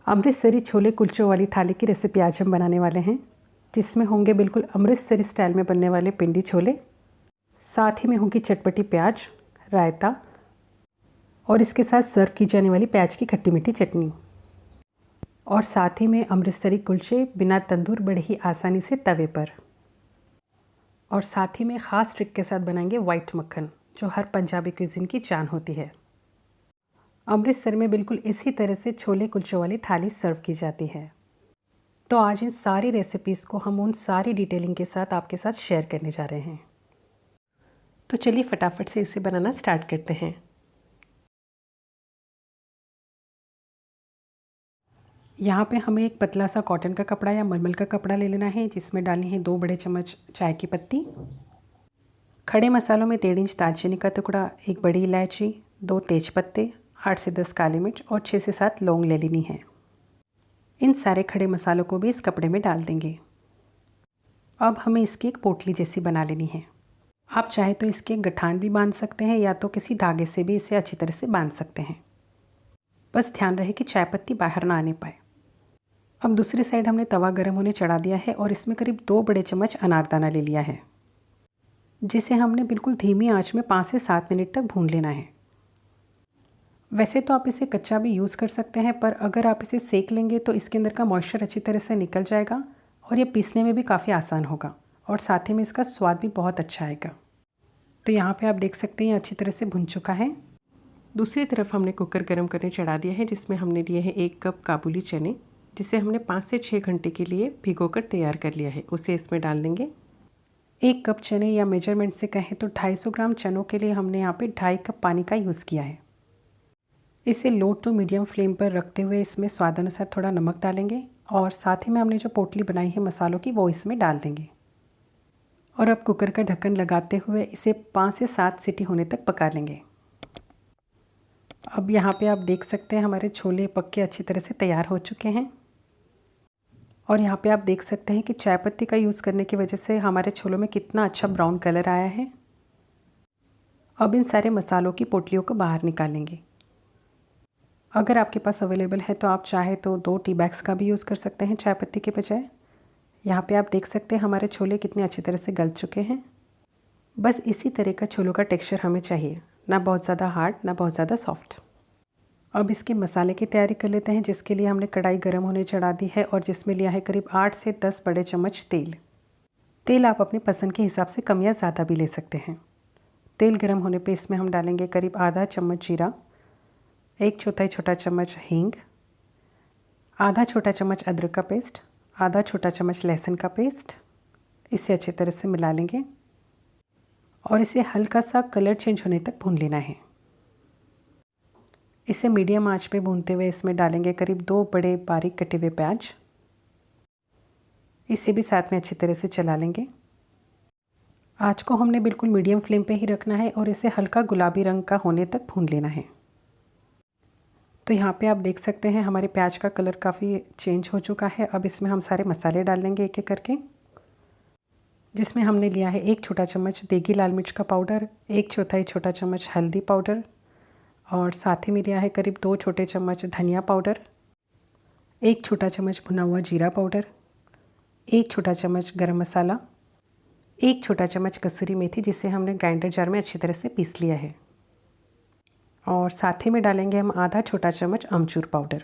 अमृतसरी छोले कुलचों वाली थाली की रेसिपी आज हम बनाने वाले हैं, जिसमें होंगे बिल्कुल अमृतसरी स्टाइल में बनने वाले पिंडी छोले। साथ ही में होंगी चटपटी प्याज, रायता और इसके साथ सर्व की जाने वाली प्याज की खट्टी मीठी चटनी। और साथ ही में अमृतसरी कुलचे बिना तंदूर बड़े ही आसानी से तवे पर। और साथ ही में ख़ास ट्रिक के साथ बनाएंगे वाइट मक्खन, जो हर पंजाबी क्यूज़िन की जान होती है। अमृतसर में बिल्कुल इसी तरह से छोले कुलचों वाली थाली सर्व की जाती है। तो आज इन सारी रेसिपीज़ को हम उन सारी डिटेलिंग के साथ आपके साथ शेयर करने जा रहे हैं। तो चलिए फटाफट से इसे बनाना स्टार्ट करते हैं। यहाँ पे हमें एक पतला सा कॉटन का कपड़ा या मलमल का कपड़ा ले लेना है, जिसमें डालनी है 2 बड़े चम्मच चाय की पत्ती। खड़े मसालों में 1.5 इंच दालचीनी का टुकड़ा, 1 बड़ी इलायची, 2 तेज पत्ते, 8 से 10 काली मिर्च और 6 से 7 लौंग ले लेनी है। इन सारे खड़े मसालों को भी इस कपड़े में डाल देंगे। अब हमें इसकी एक पोटली जैसी बना लेनी है। आप चाहे तो इसके गठान भी बांध सकते हैं या तो किसी धागे से भी इसे अच्छी तरह से बांध सकते हैं। बस ध्यान रहे कि चाय पत्ती बाहर ना आने पाए। अब दूसरी साइड हमने तवा गर्म होने चढ़ा दिया है और इसमें करीब 2 बड़े चम्मच अनारदाना ले लिया है, जिसे हमने बिल्कुल धीमी आंच में 5 से 7 मिनट तक भून लेना है। वैसे तो आप इसे कच्चा भी यूज़ कर सकते हैं, पर अगर आप इसे सेक लेंगे तो इसके अंदर का मॉइस्चर अच्छी तरह से निकल जाएगा और ये पीसने में भी काफ़ी आसान होगा और साथ ही में इसका स्वाद भी बहुत अच्छा आएगा। तो यहाँ पे आप देख सकते हैं ये अच्छी तरह से भुन चुका है। दूसरी तरफ हमने कुकर गर्म करने चढ़ा दिया है, जिसमें हमने लिए है 1 कप काबुली चने, जिसे हमने 5 से 6 घंटे के लिए भिगोकर तैयार कर लिया है। उसे इसमें डाल देंगे। 1 कप चने या मेजरमेंट से कहें तो 250 ग्राम चनों के लिए हमने यहाँ पे 2.5 कप पानी का यूज़ किया है। इसे लो टू मीडियम फ्लेम पर रखते हुए इसमें स्वाद अनुसार थोड़ा नमक डालेंगे और साथ ही में हमने जो पोटली बनाई है मसालों की वो इसमें डाल देंगे। और अब कुकर का ढक्कन लगाते हुए इसे 5 से 7 सीटी होने तक पका लेंगे। अब यहाँ पे आप देख सकते हैं हमारे छोले पक के अच्छी तरह से तैयार हो चुके हैं। और यहाँ पे आप देख सकते हैं कि चाय पत्ती का यूज़ करने की वजह से हमारे छोलों में कितना अच्छा ब्राउन कलर आया है। अब इन सारे मसालों की पोटलियों को बाहर निकालेंगे। अगर आपके पास अवेलेबल है तो आप चाहे तो 2 टी बैग्स का भी यूज़ कर सकते हैं चाय पत्ती के बजाय। यहाँ पे आप देख सकते हैं हमारे छोले कितने अच्छी तरह से गल चुके हैं। बस इसी तरह का छोलों का टेक्सचर हमें चाहिए, ना बहुत ज़्यादा हार्ड ना बहुत ज़्यादा सॉफ्ट। अब इसके मसाले की तैयारी कर लेते हैं, जिसके लिए हमने कढ़ाई गर्म होने चढ़ा दी है और जिसमें लिया है करीब 8 से 10 बड़े चम्मच तेल। तेल आप अपनी पसंद के हिसाब से कम या ज़्यादा भी ले सकते हैं। तेल गर्म होने पे इसमें हम डालेंगे करीब आधा चम्मच जीरा, 1/4 छोटा चम्मच हींग, आधा छोटा चम्मच अदरक का पेस्ट, आधा छोटा चम्मच लहसुन का पेस्ट। इसे अच्छी तरह से मिला लेंगे और इसे हल्का सा कलर चेंज होने तक भून लेना है। इसे मीडियम आंच पे भूनते हुए इसमें डालेंगे करीब 2 बड़े बारीक कटे हुए प्याज। इसे भी साथ में अच्छी तरह से चला लेंगे। आंच को हमने बिल्कुल मीडियम फ्लेम पे ही रखना है और इसे हल्का गुलाबी रंग का होने तक भून लेना है। तो यहाँ पे आप देख सकते हैं हमारे प्याज का कलर काफ़ी चेंज हो चुका है। अब इसमें हम सारे मसाले डाल लेंगे एक एक करके, जिसमें हमने लिया है 1 छोटा चम्मच देगी लाल मिर्च का पाउडर, 1/4 छोटा चम्मच हल्दी पाउडर और साथ ही में लिया है करीब 2 छोटे चम्मच धनिया पाउडर, 1 छोटा चम्मच भुना हुआ जीरा पाउडर, 1 छोटा चम्मच गरम मसाला, 1 छोटा चम्मच कसूरी मेथी, जिसे हमने ग्राइंडर जार में अच्छी तरह से पीस लिया है। और साथ ही में डालेंगे हम आधा छोटा चम्मच अमचूर पाउडर,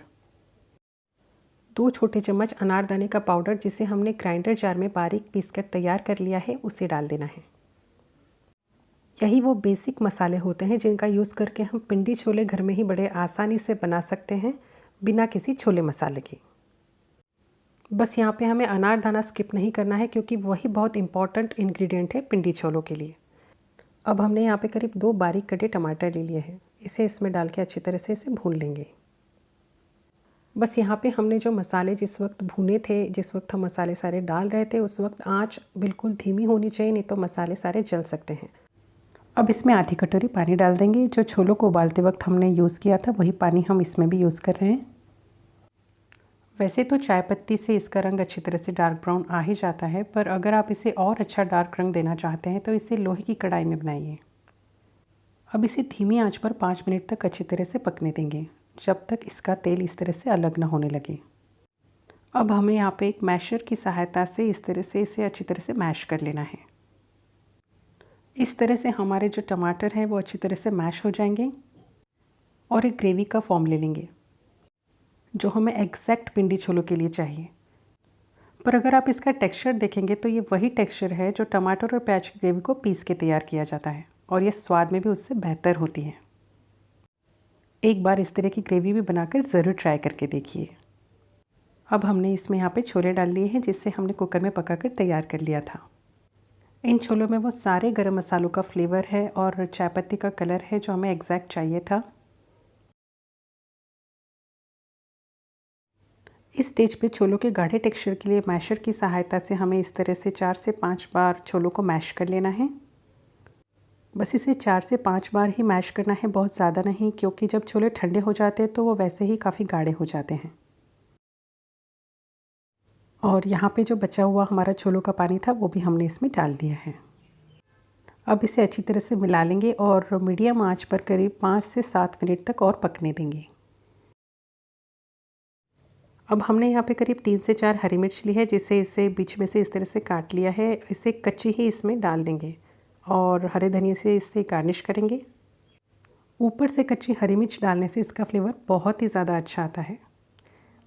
2 छोटे चम्मच अनारदाने का पाउडर, जिसे हमने ग्राइंडर जार में बारीक पीस कर तैयार कर लिया है, उसे डाल देना है। यही वो बेसिक मसाले होते हैं जिनका यूज़ करके हम पिंडी छोले घर में ही बड़े आसानी से बना सकते हैं बिना किसी छोले मसाले के। बस यहाँ पे हमें अनारदाना स्किप नहीं करना है, क्योंकि वही बहुत इंपॉर्टेंट इंग्रेडिएंट है पिंडी छोलों के लिए। अब हमने यहाँ पे करीब 2 बारीक कटे टमाटर ले लिए हैं। इसे इसमें डाल के अच्छी तरह से इसे भून लेंगे। बस यहाँ पे हमने जो मसाले जिस वक्त भुने थे, जिस वक्त हम मसाले सारे डाल रहे थे, उस वक्त आंच बिल्कुल धीमी होनी चाहिए, नहीं तो मसाले सारे जल सकते हैं। अब इसमें आधी कटोरी पानी डाल देंगे। जो छोलों को उबालते वक्त हमने यूज़ किया था वही पानी हम इसमें भी यूज़ कर रहे हैं। वैसे तो चाय पत्ती से इसका रंग अच्छी तरह से डार्क ब्राउन आ ही जाता है, पर अगर आप इसे और अच्छा डार्क रंग देना चाहते हैं तो इसे लोहे की कढ़ाई में बनाइए। अब इसे धीमी आंच पर 5 मिनट तक अच्छी तरह से पकने देंगे। जब तक इसका तेल इस तरह से अलग ना होने लगे। अब हमें यहाँ पे एक मैशर की सहायता से इस तरह से इसे अच्छी तरह से मैश कर लेना है। इस तरह से हमारे जो टमाटर हैं वो अच्छी तरह से मैश हो जाएंगे और एक ग्रेवी का फॉर्म ले लेंगे जो हमें एग्जैक्ट पिंडी छोलों के लिए चाहिए। पर अगर आप इसका टेक्सचर देखेंगे तो ये वही टेक्सचर है जो टमाटर और प्याज की ग्रेवी को पीस के तैयार किया जाता है और ये स्वाद में भी उससे बेहतर होती है। एक बार इस तरह की ग्रेवी भी बनाकर ज़रूर ट्राई करके देखिए। अब हमने इसमें यहाँ पे छोले डाल लिए हैं जिससे हमने कुकर में पकाकर तैयार कर लिया था। इन छोलों में वो सारे गरम मसालों का फ्लेवर है और चाय पत्ती का कलर है जो हमें एग्जैक्ट चाहिए था। इस स्टेज पे छोलों के गाढ़े टेक्सचर के लिए मैशर की सहायता से हमें इस तरह से 4 से 5 बार छोलों को मैश कर लेना है। बस इसे 4 से 5 बार ही मैश करना है, बहुत ज़्यादा नहीं, क्योंकि जब छोले ठंडे हो जाते हैं तो वो वैसे ही काफ़ी गाढ़े हो जाते हैं। और यहाँ पे जो बचा हुआ हमारा छोलों का पानी था वो भी हमने इसमें डाल दिया है। अब इसे अच्छी तरह से मिला लेंगे और मीडियम आंच पर करीब 5 से 7 मिनट तक और पकने देंगे। अब हमने यहाँ पे करीब 3 से 4 हरी मिर्च ली है जिसे इसे बीच में से इस तरह से काट लिया है। इसे कच्ची ही इसमें डाल देंगे और हरे धनिया से इसे गार्निश करेंगे। ऊपर से कच्ची हरी मिर्च डालने से इसका फ्लेवर बहुत ही ज़्यादा अच्छा आता है।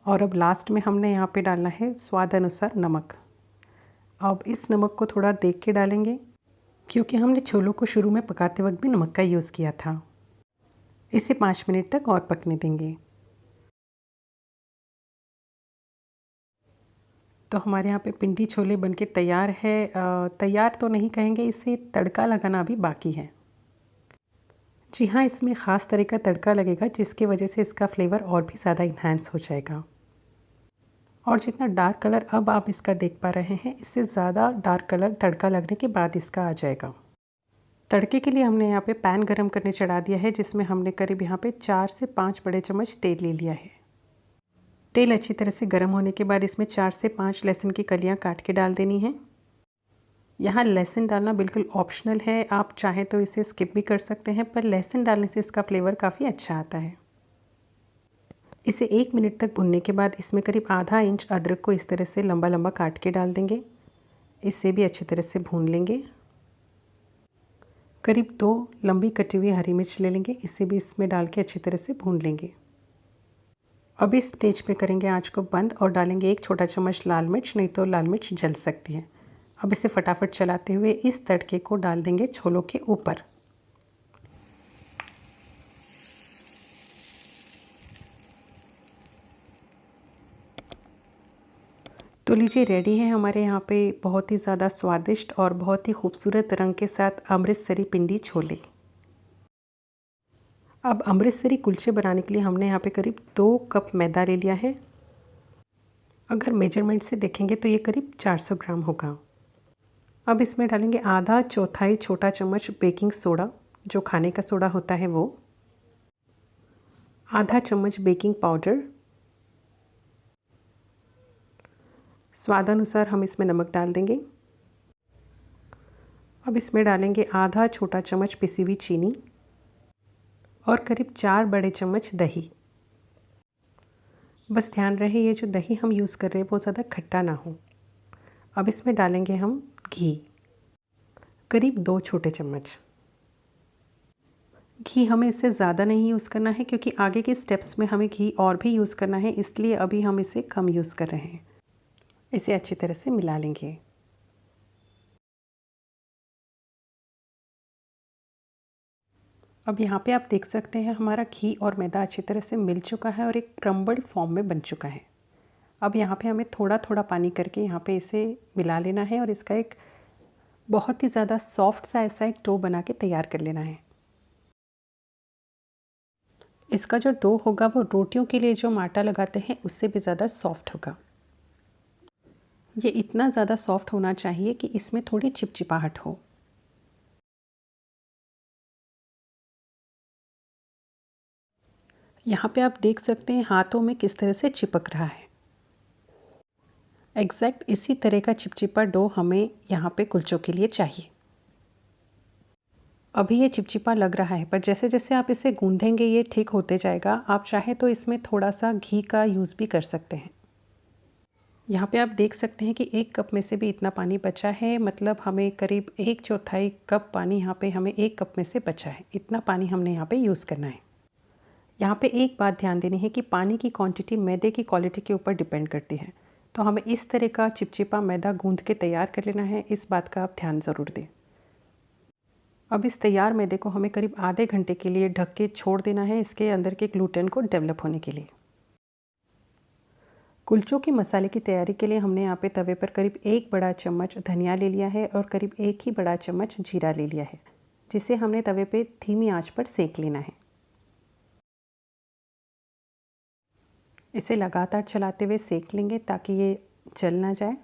और अब लास्ट में हमने यहाँ पे डालना है स्वाद अनुसार नमक। अब इस नमक को थोड़ा देख के डालेंगे क्योंकि हमने छोलों को शुरू में पकाते वक्त भी नमक का यूज़ किया था। इसे 5 मिनट तक और पकने देंगे। तो हमारे यहाँ पे पिंडी छोले बनके तैयार है। तैयार तो नहीं कहेंगे, इसे तड़का लगाना भी बाकी है। जी हाँ, इसमें ख़ास तरह का तड़का लगेगा जिसकी वजह से इसका फ्लेवर और भी ज़्यादा इन्हांस हो जाएगा। और जितना डार्क कलर अब आप इसका देख पा रहे हैं, इससे ज़्यादा डार्क कलर तड़का लगने के बाद इसका आ जाएगा। तड़के के लिए हमने यहाँ पे पैन गरम करने चढ़ा दिया है जिसमें हमने करीब यहाँ पे 4 से 5 बड़े चम्मच तेल ले लिया है। तेल अच्छी तरह से गर्म होने के बाद इसमें 4 से 5 लहसुन की कलियाँ काट के डाल देनी है। यहाँ लहसुन डालना बिल्कुल ऑप्शनल है, आप चाहें तो इसे स्किप भी कर सकते हैं, पर लहसुन डालने से इसका फ्लेवर काफ़ी अच्छा आता है। इसे 1 मिनट तक भुनने के बाद इसमें करीब आधा इंच अदरक को इस तरह से लंबा लंबा काट के डाल देंगे। इसे भी अच्छी तरह से भून लेंगे। करीब 2 लंबी कटी हुई हरी मिर्च ले लेंगे, इसे भी इसमें डाल के अच्छी तरह से भून लेंगे। अब इस स्टेज पे करेंगे आंच को बंद और डालेंगे 1 छोटा चम्मच लाल मिर्च, नहीं तो लाल मिर्च जल सकती है। अब इसे फटाफट चलाते हुए इस तड़के को डाल देंगे छोलों के ऊपर। तो लीजिए, रेडी है हमारे यहाँ पे बहुत ही ज़्यादा स्वादिष्ट और बहुत ही खूबसूरत रंग के साथ अमृतसरी पिंडी छोले। अब अमृतसरी कुलचे बनाने के लिए हमने यहाँ पे करीब 2 कप मैदा ले लिया है। अगर मेजरमेंट से देखेंगे तो ये करीब 400 ग्राम होगा। अब इसमें डालेंगे आधा चौथाई छोटा चम्मच बेकिंग सोडा, जो खाने का सोडा होता है वो, आधा चम्मच बेकिंग पाउडर, स्वादानुसार हम इसमें नमक डाल देंगे। अब इसमें डालेंगे आधा छोटा चम्मच पिसी हुई चीनी और करीब 4 बड़े चम्मच दही। बस ध्यान रहे ये जो दही हम यूज़ कर रहे हैं वो ज़्यादा खट्टा ना हो। अब इसमें डालेंगे हम घी, करीब 2 छोटे चम्मच। घी हमें इससे ज़्यादा नहीं यूज़ करना है क्योंकि आगे के स्टेप्स में हमें घी और भी यूज़ करना है, इसलिए अभी हम इसे कम यूज़ कर रहे हैं। इसे अच्छी तरह से मिला लेंगे। अब यहाँ पे आप देख सकते हैं हमारा घी और मैदा अच्छी तरह से मिल चुका है और एक क्रम्बल्ड फॉर्म में बन चुका है। अब यहाँ पे हमें थोड़ा थोड़ा पानी करके यहाँ पे इसे मिला लेना है और इसका एक बहुत ही ज़्यादा सॉफ्ट सा ऐसा एक डो बना के तैयार कर लेना है। इसका जो डो होगा वो रोटियों के लिए जो हम आटा लगाते हैं उससे भी ज़्यादा सॉफ्ट होगा। ये इतना ज़्यादा सॉफ्ट होना चाहिए कि इसमें थोड़ी चिपचिपाहट हो। यहाँ पे आप देख सकते हैं हाथों में किस तरह से चिपक रहा है। एग्जैक्ट इसी तरह का चिपचिपा डो हमें यहाँ पे कुलचों के लिए चाहिए। अभी ये चिपचिपा लग रहा है, पर जैसे जैसे आप इसे गूंदेंगे ये ठीक होते जाएगा। आप चाहे तो इसमें थोड़ा सा घी का यूज़ भी कर सकते हैं। यहाँ पे आप देख सकते हैं कि 1 कप में से भी इतना पानी बचा है, मतलब हमें करीब 1/4 कप पानी यहाँ पे हमें 1 कप में से बचा है। इतना पानी हमने यहाँ पे यूज़ करना है। यहाँ पे एक बात ध्यान देनी है कि पानी की क्वांटिटी मैदे की क्वालिटी के ऊपर डिपेंड करती है। तो हमें इस तरह का चिपचिपा मैदा गूंद के तैयार कर लेना है, इस बात का आप ध्यान ज़रूर दें। अब इस तैयार मैदे को हमें करीब आधे घंटे के लिए ढक के छोड़ देना है, इसके अंदर के ग्लूटेन को डेवलप होने के लिए। कुलचों के मसाले की तैयारी के लिए हमने यहाँ पे तवे पर करीब 1 बड़ा चम्मच धनिया ले लिया है और करीब 1 ही बड़ा चम्मच जीरा ले लिया है, जिसे हमने तवे पे धीमी आंच पर सेक लेना है। इसे लगातार चलाते हुए सेक लेंगे ताकि ये जल ना जाए।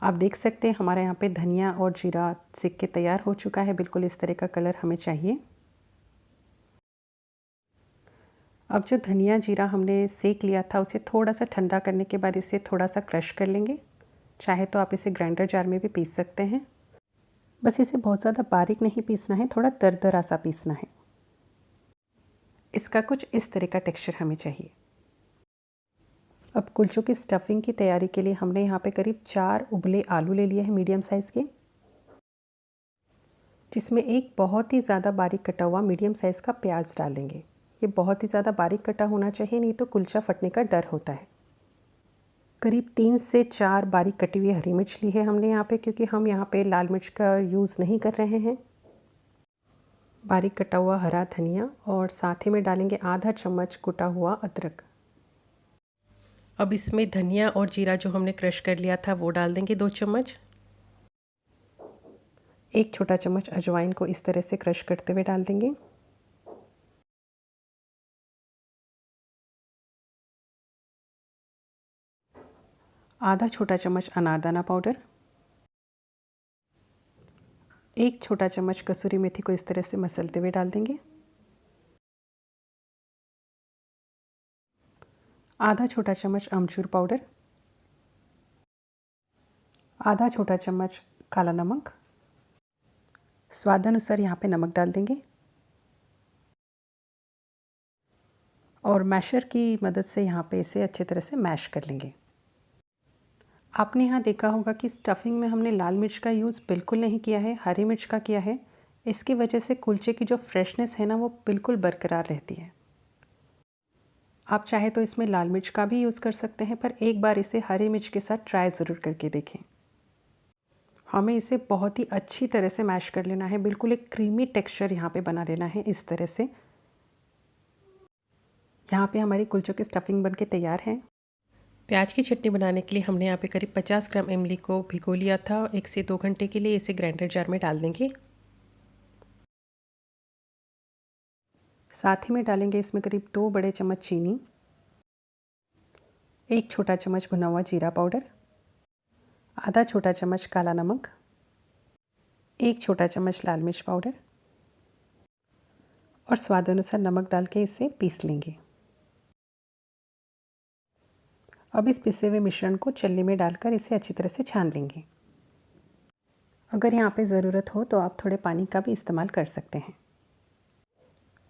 आप देख सकते हैं हमारे यहाँ पे धनिया और जीरा सेक के तैयार हो चुका है। बिल्कुल इस तरह का कलर हमें चाहिए। अब जो धनिया जीरा हमने सेक लिया था उसे थोड़ा सा ठंडा करने के बाद इसे थोड़ा सा क्रश कर लेंगे। चाहे तो आप इसे ग्राइंडर जार में भी पीस सकते हैं। बस इसे बहुत ज़्यादा बारीक नहीं पीसना है, थोड़ा दरदरा सा पीसना है। इसका कुछ इस तरह का टेक्सचर हमें चाहिए। अब कुलचों की स्टफिंग की तैयारी के लिए हमने यहाँ पे करीब 4 उबले आलू ले लिए हैं मीडियम साइज़ के, जिसमें एक बहुत ही ज़्यादा बारीक कटा हुआ मीडियम साइज़ का प्याज डाल देंगे। ये बहुत ही ज़्यादा बारीक कटा होना चाहिए, नहीं तो कुलचा फटने का डर होता है। करीब 3 से 4 बारीक कटी हुई हरी मिर्च ली है हमने यहाँ पे, क्योंकि हम यहाँ पे लाल मिर्च का यूज़ नहीं कर रहे हैं। बारीक कटा हुआ हरा धनिया और साथ ही में डालेंगे आधा चम्मच कुटा हुआ अदरक। अब इसमें धनिया और जीरा जो हमने क्रश कर लिया था वो डाल देंगे 2 चम्मच। 1 छोटा चम्मच अजवाइन को इस तरह से क्रश करते हुए डाल देंगे। आधा छोटा चम्मच अनारदाना पाउडर। 1 छोटा चम्मच कसूरी मेथी को इस तरह से मसलते हुए डाल देंगे। आधा छोटा चम्मच अमचूर पाउडर। आधा छोटा चम्मच काला नमक। स्वादानुसार यहाँ पे नमक डाल देंगे और मैशर की मदद से यहाँ पे इसे अच्छी तरह से मैश कर लेंगे। आपने यहाँ देखा होगा कि स्टफिंग में हमने लाल मिर्च का यूज़ बिल्कुल नहीं किया है, हरी मिर्च का किया है। इसकी वजह से कुलचे की जो फ्रेशनेस है ना वो बिल्कुल बरकरार रहती है। आप चाहे तो इसमें लाल मिर्च का भी यूज़ कर सकते हैं, पर एक बार इसे हरी मिर्च के साथ ट्राई ज़रूर करके देखें। हमें इसे बहुत ही अच्छी तरह से मैश कर लेना है, बिल्कुल एक क्रीमी टेक्सचर यहाँ पे बना लेना है इस तरह से। यहाँ पे हमारी कुलचों की स्टफिंग बनके तैयार है। प्याज की चटनी बनाने के लिए हमने यहाँ पे करीब 50 ग्राम इमली को भिगो लिया था 1 से 2 घंटे के लिए। इसे ग्राइंडर जार में डाल देंगे। साथ ही में डालेंगे इसमें करीब 2 बड़े चम्मच चीनी, 1 छोटा चम्मच भुना हुआ जीरा पाउडर, आधा छोटा चम्मच काला नमक, 1 छोटा चम्मच लाल मिर्च पाउडर और स्वाद अनुसार नमक डाल के इसे पीस लेंगे। अब इस पिसे हुए मिश्रण को छलनी में डालकर इसे अच्छी तरह से छान लेंगे। अगर यहाँ पे ज़रूरत हो तो आप थोड़े पानी का भी इस्तेमाल कर सकते हैं।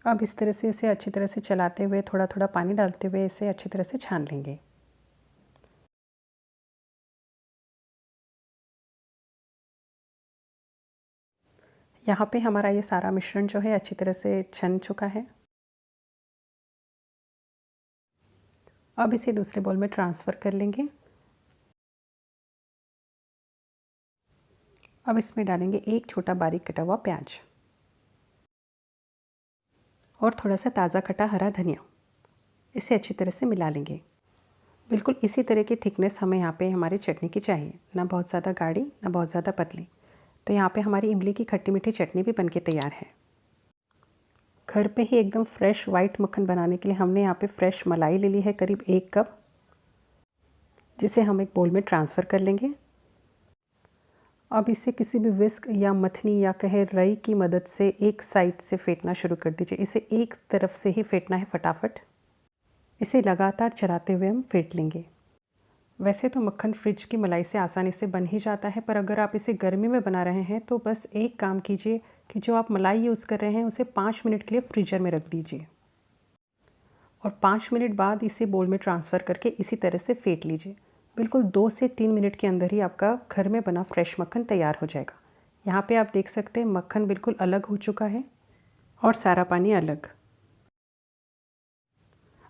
अब इस तरह से इसे अच्छी तरह से चलाते हुए थोड़ा थोड़ा पानी डालते हुए इसे अच्छी तरह से छान लेंगे। यहाँ पे हमारा ये सारा मिश्रण जो है अच्छी तरह से छन चुका है। अब इसे दूसरे बाउल में ट्रांसफ़र कर लेंगे। अब इसमें डालेंगे 1 छोटा बारीक कटा हुआ प्याज और थोड़ा सा ताज़ा कटा हरा धनिया। इसे अच्छी तरह से मिला लेंगे। बिल्कुल इसी तरह की थिकनेस हमें यहाँ पे हमारी चटनी की चाहिए, ना बहुत ज़्यादा गाढ़ी ना बहुत ज़्यादा पतली। तो यहाँ पे हमारी इमली की खट्टी मीठी चटनी भी बनके तैयार है। घर पे ही एकदम फ्रेश वाइट मक्खन बनाने के लिए हमने यहाँ पे फ्रेश मलाई ले ली है करीब 1 कप, जिसे हम एक बोल में ट्रांसफ़र कर लेंगे। अब इसे किसी भी विस्क या मथनी या कहे रई की मदद से एक साइड से फेंटना शुरू कर दीजिए। इसे एक तरफ से ही फेंटना है फटाफट। इसे लगातार चलाते हुए हम फेंट लेंगे। वैसे तो मक्खन फ्रिज की मलाई से आसानी से बन ही जाता है, पर अगर आप इसे गर्मी में बना रहे हैं तो बस एक काम कीजिए कि जो आप मलाई यूज़ कर रहे हैं उसे 5 मिनट के लिए फ्रीजर में रख दीजिए और 5 मिनट बाद इसे बोल में ट्रांसफ़र करके इसी तरह से फेंट लीजिए। बिल्कुल 2 से 3 मिनट के अंदर ही आपका घर में बना फ्रेश मक्खन तैयार हो जाएगा। यहाँ पे आप देख सकते हैं मक्खन बिल्कुल अलग हो चुका है और सारा पानी अलग।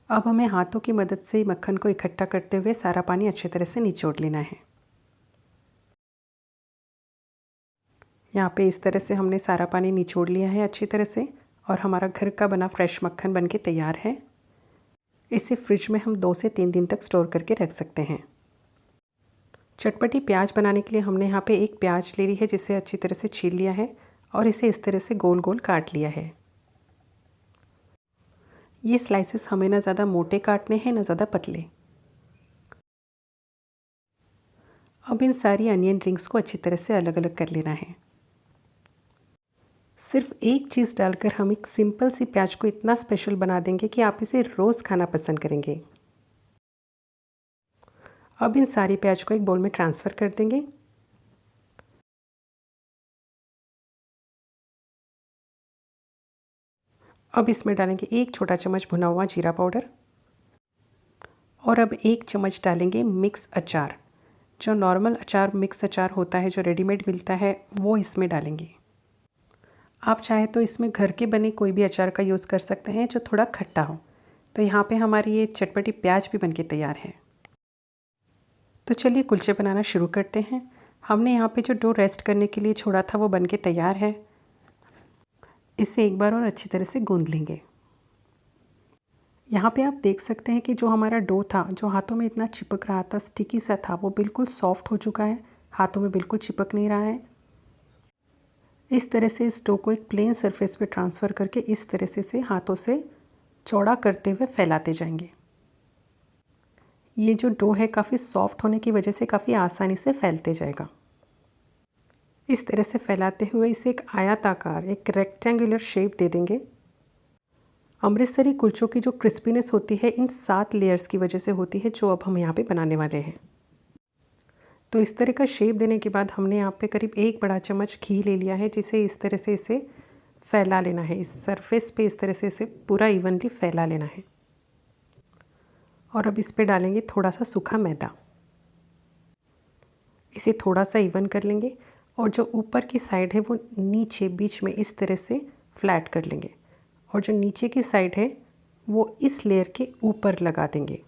अब हमें हाथों की मदद से मक्खन को इकट्ठा करते हुए सारा पानी अच्छी तरह से निचोड़ लेना है। यहाँ पे इस तरह से हमने सारा पानी निचोड़ लिया है अच्छी तरह से और हमारा घर का बना फ्रेश मक्खन बनके तैयार है। इसे फ्रिज में हम 2 से 3 दिन तक स्टोर करके रख सकते हैं। चटपटी प्याज बनाने के लिए हमने यहाँ पे एक प्याज ले ली है जिसे अच्छी तरह से छील लिया है और इसे इस तरह से गोल गोल काट लिया है। ये स्लाइसेस हमें ना ज़्यादा मोटे काटने हैं ना ज़्यादा पतले। अब इन सारी अनियन रिंग्स को अच्छी तरह से अलग अलग कर लेना है। सिर्फ एक चीज़ डालकर हम एक सिंपल सी प्याज को इतना स्पेशल बना देंगे कि आप इसे रोज़ खाना पसंद करेंगे। अब इन सारी प्याज को एक बाउल में ट्रांसफ़र कर देंगे। अब इसमें डालेंगे 1 छोटा चम्मच भुना हुआ जीरा पाउडर और अब 1 चम्मच डालेंगे मिक्स अचार। जो नॉर्मल अचार मिक्स अचार होता है जो रेडीमेड मिलता है वो इसमें डालेंगे। आप चाहे तो इसमें घर के बने कोई भी अचार का यूज़ कर सकते हैं जो थोड़ा खट्टा हो। तो यहाँ पे हमारी ये चटपटी प्याज भी बनके तैयार है। तो चलिए कुलचे बनाना शुरू करते हैं। हमने यहाँ पे जो डो रेस्ट करने के लिए छोड़ा था वो बनके तैयार है। इसे एक बार और अच्छी तरह से गूंद लेंगे। यहाँ पे आप देख सकते हैं कि जो हमारा डो था जो हाथों में इतना चिपक रहा था, स्टिकी सा था, वो बिल्कुल सॉफ्ट हो चुका है। हाथों में बिल्कुल चिपक नहीं रहा है। इस तरह से इस डो को एक प्लेन सरफेस पे ट्रांसफ़र करके इस तरह से इसे हाथों से चौड़ा करते हुए फैलाते जाएंगे। ये जो डो है काफ़ी सॉफ्ट होने की वजह से काफ़ी आसानी से फैलते जाएगा। इस तरह से फैलाते हुए इसे एक आयताकार, एक रेक्टेंगुलर शेप दे देंगे। अमृतसरी कुलचों की जो क्रिस्पीनेस होती है इन 7 लेयर्स की वजह से होती है जो अब हम यहाँ पे बनाने वाले हैं। तो इस तरह का शेप देने के बाद हमने यहाँ पे करीब 1 बड़ा चम्मच घी ले लिया है जिसे इस तरह से इसे फैला लेना है। इस सरफेस पे इस तरह से इसे पूरा इवनली फैला लेना है। और अब इस पे डालेंगे थोड़ा सा सूखा मैदा। इसे थोड़ा सा इवन कर लेंगे और जो ऊपर की साइड है वो नीचे बीच में इस तरह से फ्लैट कर लेंगे और जो नीचे की साइड है वो इस लेयर के ऊपर लगा देंगे,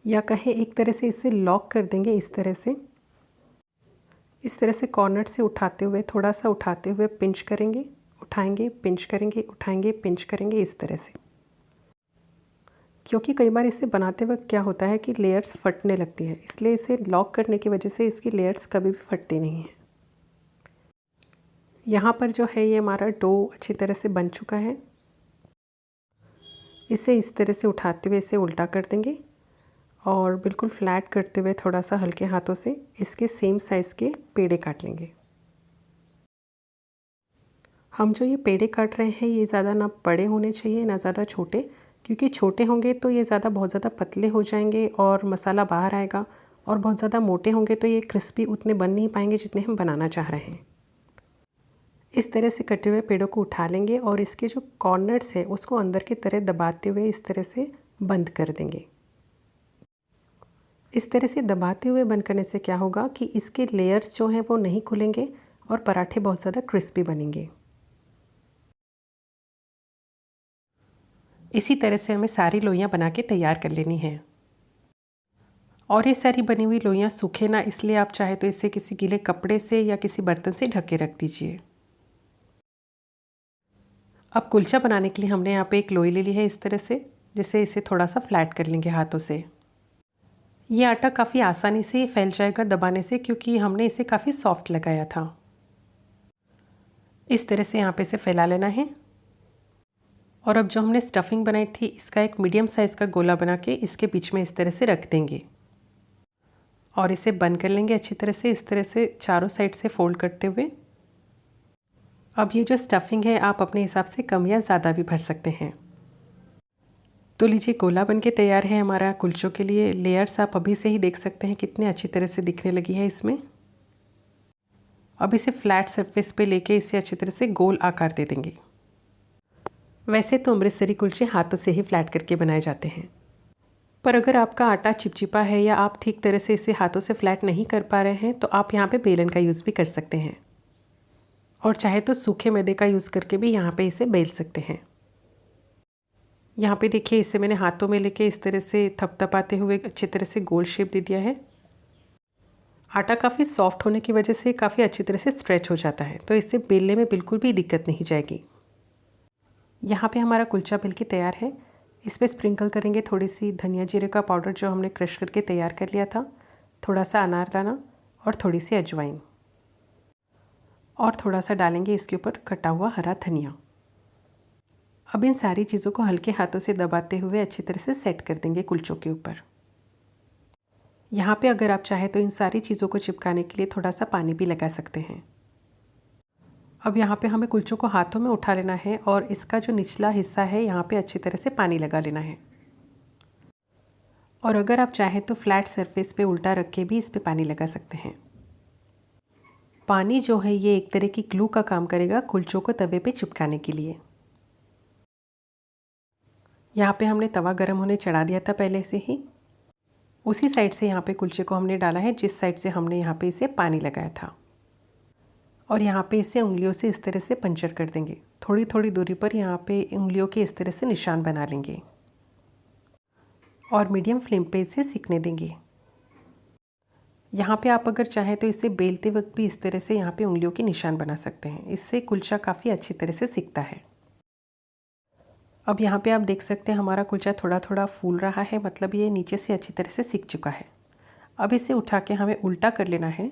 या कहे एक तरह से इसे लॉक कर देंगे। इस तरह से कॉर्नर से उठाते हुए, थोड़ा सा उठाते हुए पिंच करेंगे, उठाएंगे, पिंच करेंगे, उठाएंगे, पिंच करेंगे इस तरह से। क्योंकि कई बार इसे बनाते वक्त क्या होता है कि लेयर्स फटने लगती है, इसलिए इसे लॉक करने की वजह से इसकी लेयर्स कभी भी फटती नहीं हैं। यहाँ पर जो है ये हमारा डो अच्छी तरह से बन चुका है। इसे इस तरह से उठाते हुए इसे उल्टा कर देंगे और बिल्कुल फ्लैट करते हुए थोड़ा सा हल्के हाथों से इसके सेम साइज़ के पेड़े काट लेंगे। हम जो ये पेड़े काट रहे हैं ये ज़्यादा ना बड़े होने चाहिए ना ज़्यादा छोटे, क्योंकि छोटे होंगे तो ये बहुत ज़्यादा पतले हो जाएंगे और मसाला बाहर आएगा, और बहुत ज़्यादा मोटे होंगे तो ये क्रिस्पी उतने बन नहीं पाएंगे जितने हम बनाना चाह रहे हैं। इस तरह से कटे हुए पेड़ों को उठा लेंगे और इसके जो कॉर्नर्स है उसको अंदर की तरह दबाते हुए इस तरह से बंद कर देंगे। इस तरह से दबाते हुए बंद करने से क्या होगा कि इसके लेयर्स जो हैं वो नहीं खुलेंगे और पराठे बहुत ज़्यादा क्रिस्पी बनेंगे। इसी तरह से हमें सारी लोइयाँ बना के तैयार कर लेनी है। और ये सारी बनी हुई लोइयाँ सूखे ना, इसलिए आप चाहे तो इसे किसी गीले कपड़े से या किसी बर्तन से ढक के रख दीजिए। अब कुलचा बनाने के लिए हमने यहाँ पे एक लोई ले ली है इस तरह से, जिसे इसे थोड़ा सा फ्लैट कर लेंगे हाथों से। ये आटा काफ़ी आसानी से ही फैल जाएगा दबाने से, क्योंकि हमने इसे काफ़ी सॉफ्ट लगाया था। इस तरह से यहाँ पे इसे फैला लेना है। और अब जो हमने स्टफिंग बनाई थी इसका एक मीडियम साइज़ का गोला बना के इसके बीच में इस तरह से रख देंगे और इसे बंद कर लेंगे अच्छी तरह से, इस तरह से चारों साइड से फोल्ड करते हुए। अब ये जो स्टफिंग है आप अपने हिसाब से कम या ज़्यादा भी भर सकते हैं। तो लीजिए गोला बन के तैयार है हमारा कुलचों के लिए। लेयर्स आप अभी से ही देख सकते हैं कितने अच्छी तरह से दिखने लगी है इसमें। अब इसे फ्लैट सरफेस पे लेके इसे अच्छी तरह से गोल आकार दे देंगे। वैसे तो अमृतसरी कुलचे हाथों से ही फ्लैट करके बनाए जाते हैं, पर अगर आपका आटा चिपचिपा है या आप ठीक तरह से इसे हाथों से फ्लैट नहीं कर पा रहे हैं तो आप यहाँ पे बेलन का यूज़ भी कर सकते हैं, और चाहे तो सूखे मैदे का यूज़ करके भी यहाँ पे इसे बेल सकते हैं। यहाँ पे देखिए इसे मैंने हाथों में लेके इस तरह से थपथपाते हुए अच्छी तरह से गोल शेप दे दिया है। आटा काफ़ी सॉफ्ट होने की वजह से काफ़ी अच्छी तरह से स्ट्रेच हो जाता है, तो इससे बेलने में बिल्कुल भी दिक्कत नहीं जाएगी। यहाँ पे हमारा कुलचा बिल के तैयार है। इस पर स्प्रिंकल करेंगे थोड़ी सी धनिया जीरे का पाउडर जो हमने क्रश करके तैयार कर लिया था, थोड़ा सा अनारदाना और थोड़ी सी अजवाइन, और थोड़ा सा डालेंगे इसके ऊपर कटा हुआ हरा धनिया। अब इन सारी चीज़ों को हल्के हाथों से दबाते हुए अच्छी तरह से सेट कर देंगे कुलचों के ऊपर। यहाँ पे अगर आप चाहें तो इन सारी चीज़ों को चिपकाने के लिए थोड़ा सा पानी भी लगा सकते हैं। अब यहाँ पे हमें कुलचों को हाथों में उठा लेना है और इसका जो निचला हिस्सा है यहाँ पे अच्छी तरह से पानी लगा लेना है, और अगर आप चाहें तो फ्लैट सरफेस पे उल्टा रख के भी इस पे पानी लगा सकते हैं। पानी जो है ये एक तरह की ग्लू का काम करेगा कुलचों को तवे पे चिपकाने के लिए। यहाँ पे हमने तवा गर्म होने चढ़ा दिया था पहले से ही। उसी साइड से यहाँ पे कुलचे को हमने डाला है जिस साइड से हमने यहाँ पे इसे पानी लगाया था, और यहाँ पे इसे उंगलियों से इस तरह से पंचर कर देंगे। थोड़ी थोड़ी दूरी पर यहाँ पे उंगलियों के इस तरह से निशान बना लेंगे और मीडियम फ्लेम पे इसे सिकने देंगे। यहाँ पे आप अगर चाहें तो इसे बेलते वक्त भी इस तरह से यहाँ पे उंगलियों के निशान बना सकते हैं, इससे कुलचा काफ़ी अच्छी तरह से सिकता है। अब यहाँ पे आप देख सकते हैं हमारा कुलचा थोड़ा थोड़ा फूल रहा है, मतलब ये नीचे से अच्छी तरह से सिक चुका है। अब इसे उठा के हमें उल्टा कर लेना है।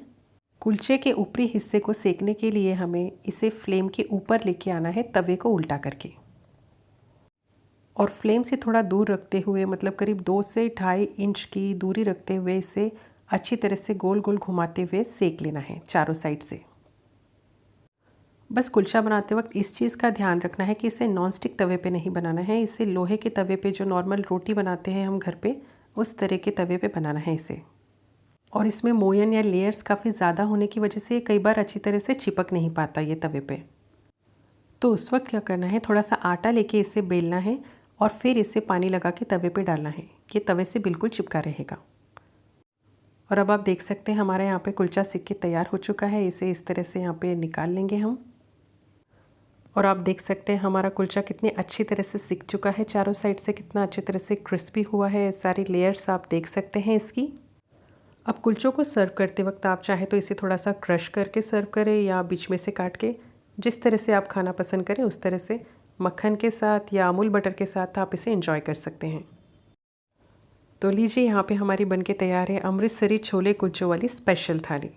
कुलचे के ऊपरी हिस्से को सेकने के लिए हमें इसे फ्लेम के ऊपर लेके आना है तवे को उल्टा करके, और फ्लेम से थोड़ा दूर रखते हुए, मतलब करीब 2 से 2.5 इंच की दूरी रखते हुए इसे अच्छी तरह से गोल गोल घुमाते हुए सेक लेना है चारों साइड से। बस कुलचा बनाते वक्त इस चीज़ का ध्यान रखना है कि इसे नॉन स्टिक तवे पे नहीं बनाना है, इसे लोहे के तवे पे जो नॉर्मल रोटी बनाते हैं हम घर पे उस तरह के तवे पे बनाना है इसे। और इसमें मोयन या लेयर्स काफ़ी ज़्यादा होने की वजह से कई बार अच्छी तरह से चिपक नहीं पाता ये तवे पे। तो उस वक्त क्या करना है, थोड़ा सा आटा लेके इसे बेलना है और फिर इसे पानी लगा के तवे पे डालना है। ये तवे से बिल्कुल चिपका रहेगा। और अब आप देख सकते हैं हमारे यहाँ पे कुलचा सिक के तैयार हो चुका है। इसे इस तरह से यहाँ पे निकाल लेंगे हम, और आप देख सकते हैं हमारा कुलचा कितनी अच्छी तरह से सिक चुका है चारों साइड से, कितना अच्छी तरह से क्रिस्पी हुआ है। सारी लेयर्स आप देख सकते हैं इसकी। अब कुलचों को सर्व करते वक्त आप चाहे तो इसे थोड़ा सा क्रश करके सर्व करें या बीच में से काट के, जिस तरह से आप खाना पसंद करें उस तरह से। मक्खन के साथ या अमूल बटर के साथ आप इसे एंजॉय कर सकते हैं। तो लीजिए यहाँ पे हमारी बनके तैयार है अमृतसरी छोले कुलचों वाली स्पेशल थाली।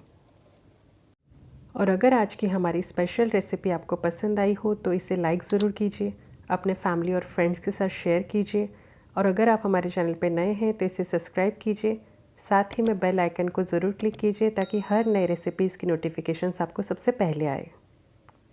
और अगर आज की हमारी स्पेशल रेसिपी आपको पसंद आई हो तो इसे लाइक ज़रूर कीजिए, अपने फैमिली और फ्रेंड्स के साथ शेयर कीजिए, और अगर आप हमारे चैनल पर नए हैं तो इसे सब्सक्राइब कीजिए। साथ ही में बेल आइकन को ज़रूर क्लिक कीजिए ताकि हर नए रेसिपीज़ की नोटिफिकेशंस आपको सबसे पहले आए।